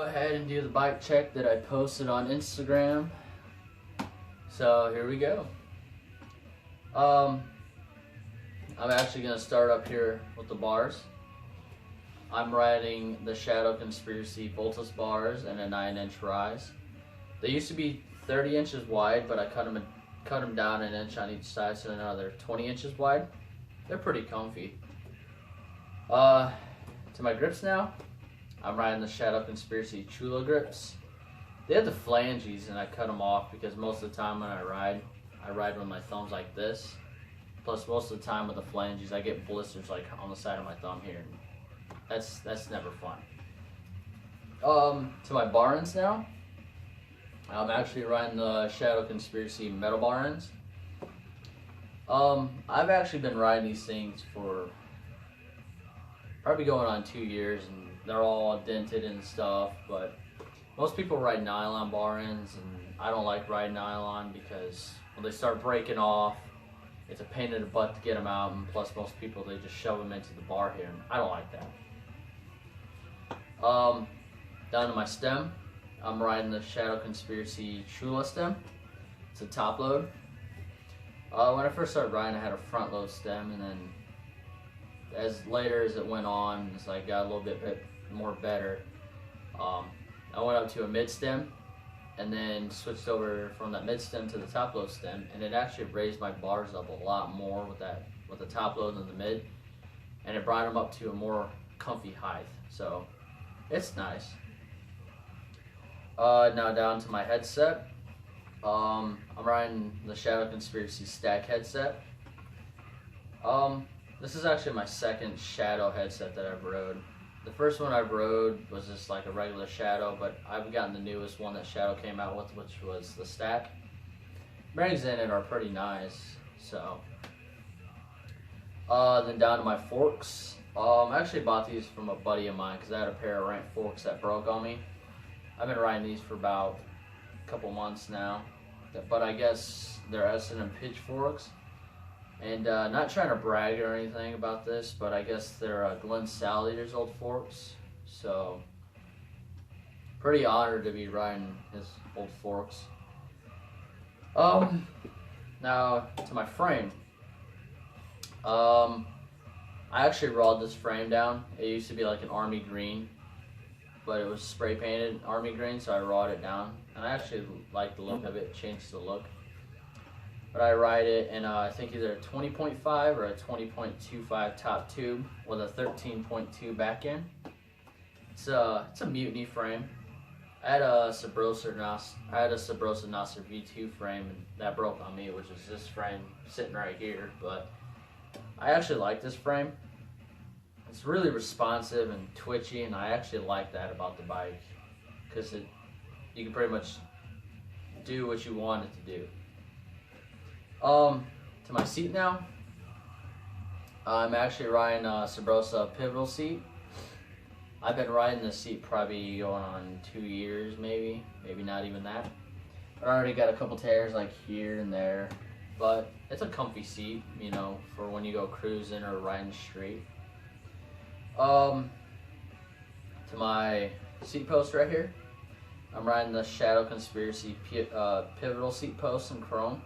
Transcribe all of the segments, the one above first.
go ahead and do the bike check that I posted on Instagram. So here we go. I'm actually going to start up here with the bars. I'm riding the Shadow Conspiracy Voltus bars and a 9-inch rise. They used to be 30 inches wide, but I cut them down an inch on each side, so now they're 20 inches wide. They're pretty comfy. To my grips now, I'm riding the Shadow Conspiracy Chulo grips. They had the flanges and I cut them off because most of the time when I ride with my thumbs like this. Plus most of the time with the flanges, I get blisters like on the side of my thumb here. That's never fun. To my bar ends now, I'm actually riding the Shadow Conspiracy metal bar ends. I've actually been riding these things for probably going on 2 years, and they're all dented and stuff, but most people ride nylon bar ends, and I don't like riding nylon because when they start breaking off, it's a pain in the butt to get them out, and plus most people, they just shove them into the bar here, and I don't like that. Down to my stem, I'm riding the Shadow Conspiracy Chula stem. It's a top load. When I first started riding, I had a front load stem, and then as later as it went on, as I got a little bit more better, I went up to a mid stem, and then switched over from that mid stem to the top load stem, and it actually raised my bars up a lot more with the top load than the mid, and it brought them up to a more comfy height. So it's nice. Now down to my headset. I'm riding the Shadow Conspiracy Stack headset. This is actually my second Shadow headset that I've rode. The first one I rode was just like a regular Shadow, but I've gotten the newest one that Shadow came out with, which was the Stack. Bearings in it are pretty nice. So, then down to my forks. I actually bought these from a buddy of mine because I had a pair of ramp forks that broke on me. I've been riding these for about a couple months now, but I guess they're S&M pitchforks. And not trying to brag or anything about this, but I guess they're Glenn Salleator's old forks. So, pretty honored to be riding his old forks. Now to my frame. I actually rawed this frame down. It used to be like an army green, but it was spray painted army green, so I rawed it down. And I actually like the look of it, changed the look. But I ride it in I think either a 20.5 or a 20.25 top tube with a 13.2 back end. It's a Mutiny frame. I had a Sabrosa Nasser V2 frame, and that broke on me, which is this frame sitting right here. But I actually like this frame. It's really responsive and twitchy, and I actually like that about the bike because you can pretty much do what you want it to do. To my seat now, I'm actually riding a Sabrosa Pivotal seat. I've been riding this seat probably going on 2 years, maybe not even that. I already got a couple tears like here and there, but it's a comfy seat, you know, for when you go cruising or riding the street. To my seat post right here, I'm riding the Shadow Conspiracy Pivotal seat post in chrome.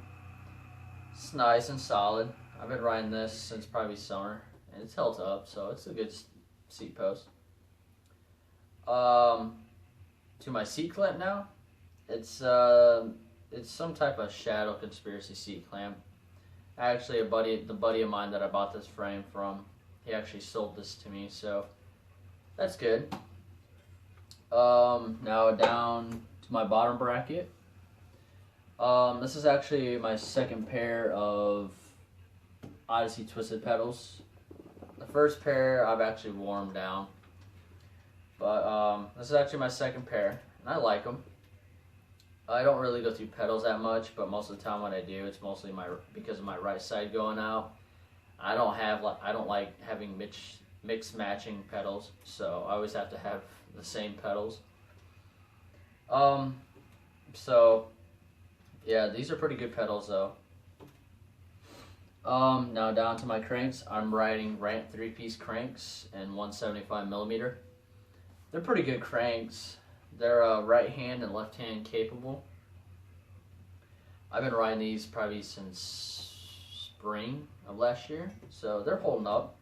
It's nice and solid. I've been riding this since probably summer, and it's held up, so it's a good seat post. To my seat clamp now, it's some type of Shadow Conspiracy seat clamp. Actually, the buddy of mine that I bought this frame from, he actually sold this to me, so that's good. Now down to my bottom bracket. This is actually my second pair of Odyssey Twisted pedals. The first pair I've actually worn down, but this is actually my second pair, and I like them. I don't really go through pedals that much, but most of the time when I do, it's mostly because of my right side going out. I don't like having mix matching pedals, so I always have to have the same pedals. So yeah, these are pretty good pedals though. Now down to my cranks. I'm riding Rant 3-piece cranks and 175mm. They're pretty good cranks. They're right hand and left hand capable. I've been riding these probably since spring of last year, so they're holding up.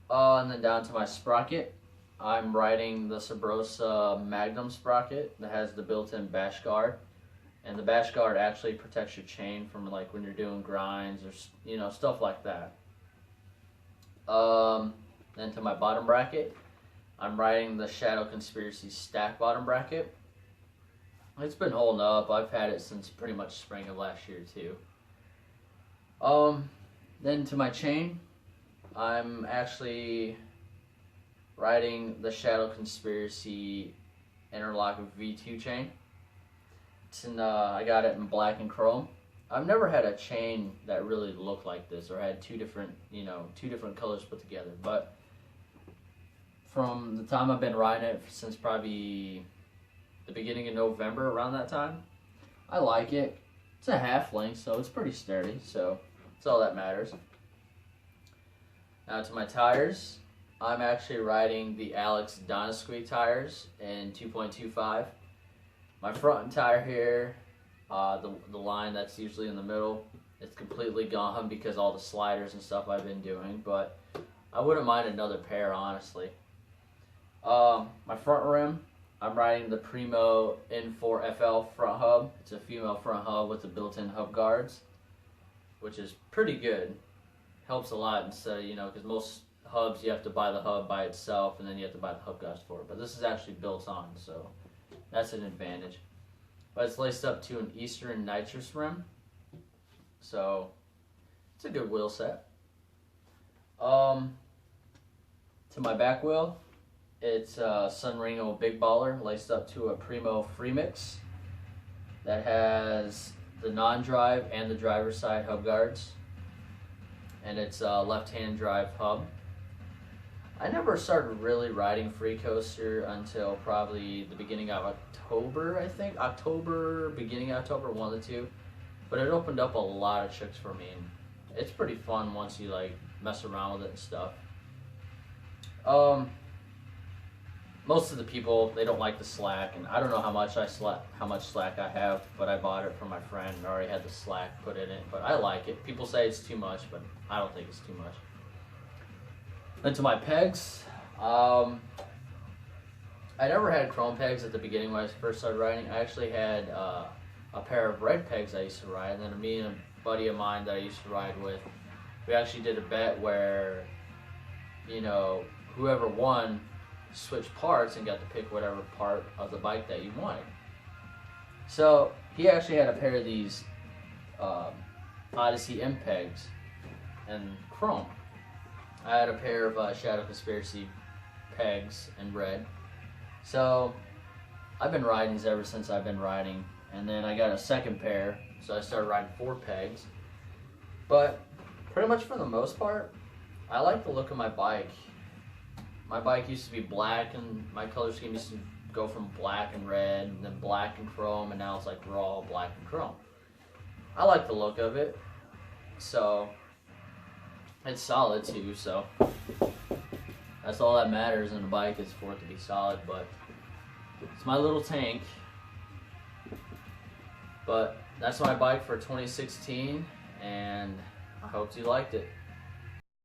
And then down to my sprocket. I'm riding the Sabrosa Magnum sprocket that has the built-in bash guard, and the bash guard actually protects your chain from like when you're doing grinds or stuff like that. Then to my bottom bracket, I'm riding the Shadow Conspiracy stack bottom bracket. It's been holding up. I've had it since pretty much spring of last year too. Then to my chain, I'm actually riding the Shadow Conspiracy Interlock V2 chain. I got it in black and chrome. I've never had a chain that really looked like this or had two different colors put together. But from the time I've been riding it since probably the beginning of November, around that time, I like it. It's a half length, so it's pretty sturdy. So that's all that matters. Now to my tires. I'm actually riding the Alex Donasquik tires in 2.25. My front tire here, the line that's usually in the middle, it's completely gone because all the sliders and stuff I've been doing, but I wouldn't mind another pair, honestly. My front rim, I'm riding the Primo N4FL front hub. It's a female front hub with the built-in hub guards, which is pretty good. Helps a lot instead of, because most hubs you have to buy the hub by itself and then you have to buy the hub guards for it, but this is actually built on, so that's an advantage. But it's laced up to an Eastern nitrous rim, so it's a good wheel set. To my back wheel, it's a Sunringo Big Baller laced up to a Primo Freemix that has the non-drive and the driver's side hub guards, and it's a left-hand drive hub. I never started really riding Free Coaster until probably the beginning of October, I think. Beginning of October, one of the two. But it opened up a lot of tricks for me. And it's pretty fun once you like mess around with it and stuff. Most of the people, they don't like the slack, and I don't know how much slack I have, but I bought it from my friend and already had the slack put in it. But I like it. People say it's too much, but I don't think it's too much. Then to my pegs, I never had chrome pegs at the beginning when I first started riding. I actually had a pair of red pegs I used to ride, and then me and a buddy of mine that I used to ride with, we actually did a bet where, whoever won switched parts and got to pick whatever part of the bike that you wanted. So he actually had a pair of these Odyssey M pegs in chrome. I had a pair of Shadow Conspiracy pegs in red. So I've been riding these ever since I've been riding. And then I got a second pair, so I started riding 4 pegs. But pretty much for the most part, I like the look of my bike. My bike used to be black, and my color scheme used to go from black and red, and then black and chrome, and now it's like raw black and chrome. I like the look of it. So it's solid too, so that's all that matters in a bike, is for it to be solid. But it's my little tank. But that's my bike for 2016, and I hope you liked it.